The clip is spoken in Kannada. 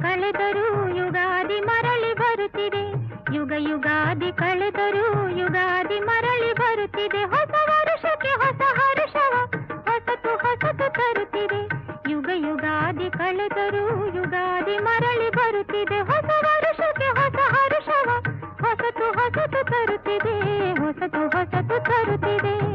ಕಳೆದರೂ ಯುಗಾದಿ ಮರಳಿ ಬರುತ್ತಿದೆ. ಯುಗ ಯುಗಾದಿ ಕಳೆದರೂ ಯುಗಾದಿ ಮರಳಿ ಬರುತ್ತಿದೆ. ಹೊಸ ವರುಷಕ್ಕೆ ಹೊಸ ಹರುಷವ ಹೊಸತು ಹೊಸತು ತರುತ್ತಿದೆ. ಯುಗ ಯುಗಾದಿ ಕಳೆದರೂ ಯುಗಾದಿ ಮರಳಿ ಬರುತ್ತಿದೆ. ಹೊಸ ವರುಷಕ್ಕೆ ಹೊಸ ಹರುಷವ ಹೊಸತು ಹೊಸತು ತರುತ್ತಿದೆ. ಹೊಸತು ಹೊಸತು ತರುತ್ತಿದೆ.